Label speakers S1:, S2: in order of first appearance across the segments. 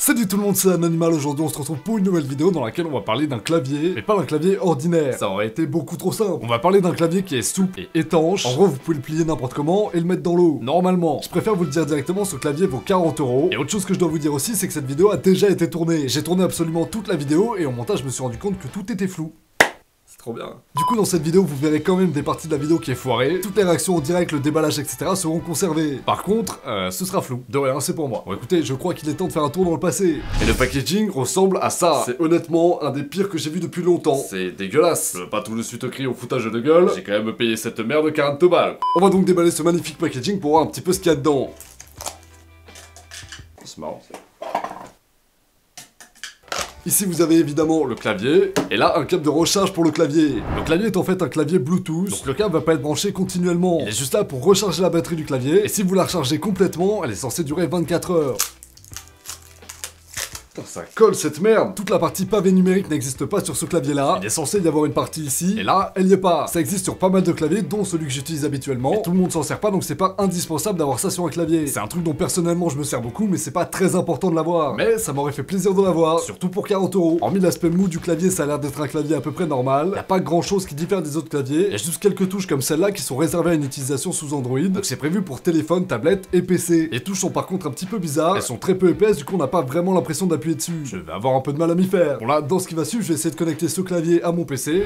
S1: Salut tout le monde, c'est Anonymal. Aujourd'hui on se retrouve pour une nouvelle vidéo dans laquelle on va parler d'un clavier, mais pas d'un clavier ordinaire, ça aurait été beaucoup trop simple. On va parler d'un clavier qui est souple et étanche. En gros vous pouvez le plier n'importe comment et le mettre dans l'eau, normalement. Je préfère vous le dire directement, ce clavier vaut 40 €. Et autre chose que je dois vous dire aussi, c'est que cette vidéo a déjà été tournée. J'ai tourné absolument toute la vidéo et au montage je me suis rendu compte que tout était flou. C'est trop bien. Du coup dans cette vidéo vous verrez quand même des parties de la vidéo qui est foirée. Toutes les réactions en direct, le déballage etc seront conservées. Par contre, ce sera flou. De rien, c'est pour moi. Bon écoutez, je crois qu'il est temps de faire un tour dans le passé. Et le packaging ressemble à ça. C'est honnêtement un des pires que j'ai vu depuis longtemps. C'est dégueulasse. Je veux pas tout de suite crier au foutage de gueule. J'ai quand même payé cette merde 40 balles. On va donc déballer ce magnifique packaging pour voir un petit peu ce qu'il y a dedans. C'est marrant ça. Ici vous avez évidemment le clavier, et là un câble de recharge pour le clavier. Le clavier est en fait un clavier Bluetooth, donc le câble va pas être branché continuellement. Il est juste là pour recharger la batterie du clavier, et si vous la rechargez complètement, elle est censée durer 24 heures. Putain, ça colle cette merde. Toute la partie pavé numérique n'existe pas sur ce clavier là. Il est censé y avoir une partie ici, et là, elle y est pas. Ça existe sur pas mal de claviers, dont celui que j'utilise habituellement. Et tout le monde s'en sert pas, donc c'est pas indispensable d'avoir ça sur un clavier. C'est un truc dont personnellement je me sers beaucoup, mais c'est pas très important de l'avoir. Mais ça m'aurait fait plaisir de l'avoir, surtout pour 40 €. Hormis l'aspect mou du clavier, ça a l'air d'être un clavier à peu près normal. Y a pas grand chose qui diffère des autres claviers. Y a juste quelques touches comme celle-là qui sont réservées à une utilisation sous Android. Donc c'est prévu pour téléphone, tablette et PC. Les touches sont par contre un petit peu bizarres. Elles sont très peu épaisses, du coup on n'a pas vraiment l'impression d'appuyer dessus. Je vais avoir un peu de mal à m'y faire. Bon là, dans ce qui va suivre, je vais essayer de connecter ce clavier à mon PC.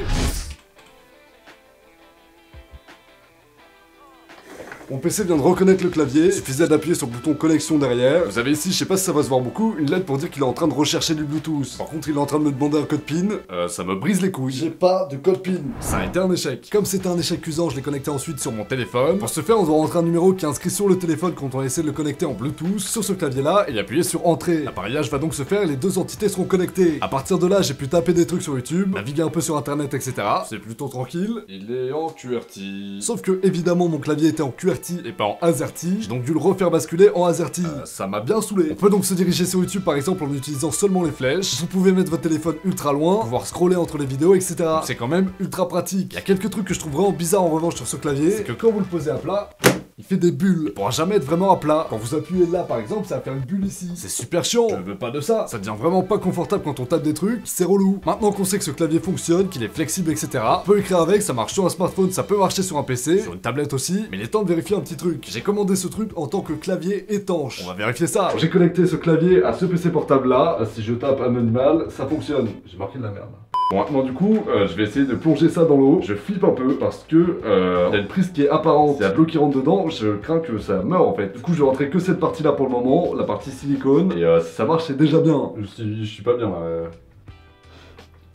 S1: Mon PC vient de reconnaître le clavier, il suffisait d'appuyer sur le bouton connexion derrière. Vous avez ici, je sais pas si ça va se voir beaucoup, une lettre pour dire qu'il est en train de rechercher du Bluetooth. Par contre, il est en train de me demander un code PIN. Ça me brise les couilles. J'ai pas de code PIN. Ça a été un échec. Comme c'était un échec usant, je l'ai connecté ensuite sur mon téléphone. Pour ce faire, on doit rentrer un numéro qui est inscrit sur le téléphone quand on essaie de le connecter en Bluetooth sur ce clavier-là et appuyer sur Entrée. L'appareillage va donc se faire et les deux entités seront connectées. À partir de là, j'ai pu taper des trucs sur YouTube, naviguer un peu sur internet, etc. C'est plutôt tranquille. Il est en QWERTY. Sauf que, évidemment, mon clavier était en QWERTY et pas en AZERTY. J'ai donc dû le refaire basculer en AZERTY. Ça m'a bien saoulé. On peut donc se diriger sur YouTube par exemple en utilisant seulement les flèches. Vous pouvez mettre votre téléphone ultra loin, pouvoir scroller entre les vidéos, etc. C'est quand même ultra pratique. Il y a quelques trucs que je trouve vraiment bizarres en revanche sur ce clavier. C'est que quand vous le posez à plat, il fait des bulles. Il pourra jamais être vraiment à plat. Quand vous appuyez là par exemple, ça va faire une bulle ici. C'est super chiant. Je veux pas de ça. Ça devient vraiment pas confortable quand on tape des trucs. C'est relou. Maintenant qu'on sait que ce clavier fonctionne, qu'il est flexible, etc. On peut écrire avec, ça marche sur un smartphone, ça peut marcher sur un PC, sur une tablette aussi. Mais il est temps de vérifier un petit truc. J'ai commandé ce truc en tant que clavier étanche. On va vérifier ça. J'ai connecté ce clavier à ce PC portable là. Si je tape Anonymal, ça fonctionne. J'ai marqué de la merde. Bon, maintenant du coup, je vais essayer de plonger ça dans l'eau. Je flippe un peu parce que il y a une prise qui est apparente. S'il y a de l'eau qui rentre dedans, je crains que ça meure en fait. Du coup, je vais rentrer que cette partie là pour le moment, la partie silicone. Et si ça marche, c'est déjà bien. Je suis pas bien là.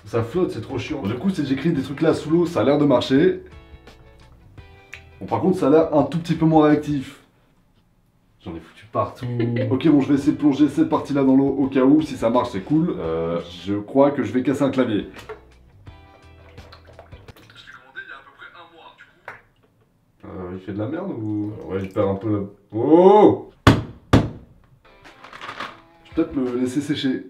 S1: Ça flotte, c'est trop chiant. Du coup, si j'écris des trucs là sous l'eau, ça a l'air de marcher. Bon, par contre, ça a l'air un tout petit peu moins réactif. J'en ai foutu partout. Ok, bon, je vais essayer de plonger cette partie-là dans l'eau au cas où. Si ça marche, c'est cool. Je crois que je vais casser un clavier. Je l'ai commandé il y a à peu près 1 mois, du coup. Il fait de la merde ou... Ouais, il perd un peu... Oh! Je vais peut-être le laisser sécher.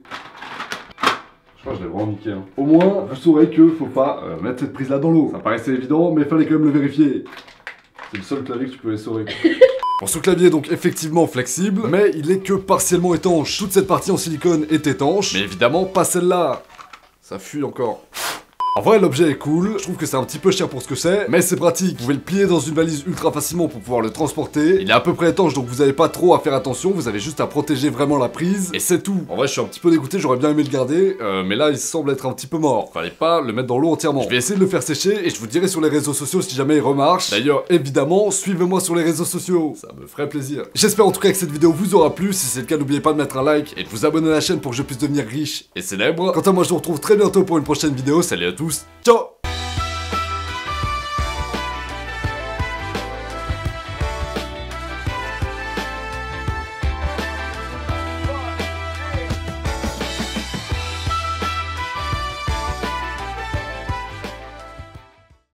S1: Je crois que je l'ai vraiment niqué. Hein. Au moins, vous saurez que faut pas mettre cette prise-là dans l'eau. Ça paraissait évident, mais il fallait quand même le vérifier. C'est le seul clavier que tu pouvais sauver. Bon, ce clavier est donc effectivement flexible, mais il est que partiellement étanche. Toute cette partie en silicone est étanche, mais évidemment pas celle-là. Ça fuit encore. En vrai, l'objet est cool, je trouve que c'est un petit peu cher pour ce que c'est, mais c'est pratique. Vous pouvez le plier dans une valise ultra facilement pour pouvoir le transporter. Il est à peu près étanche, donc vous avez pas trop à faire attention, vous avez juste à protéger vraiment la prise, et c'est tout. En vrai, je suis un petit peu dégoûté, j'aurais bien aimé le garder, mais là, il semble être un petit peu mort. Fallait pas le mettre dans l'eau entièrement. Je vais essayer de le faire sécher, et je vous dirai sur les réseaux sociaux si jamais il remarche. D'ailleurs, évidemment, suivez-moi sur les réseaux sociaux, ça me ferait plaisir. J'espère en tout cas que cette vidéo vous aura plu, si c'est le cas, n'oubliez pas de mettre un like, et de vous abonner à la chaîne pour que je puisse devenir riche et célèbre. Quant à moi, je vous retrouve très bientôt pour une prochaine vidéo, salut à tous, ciao!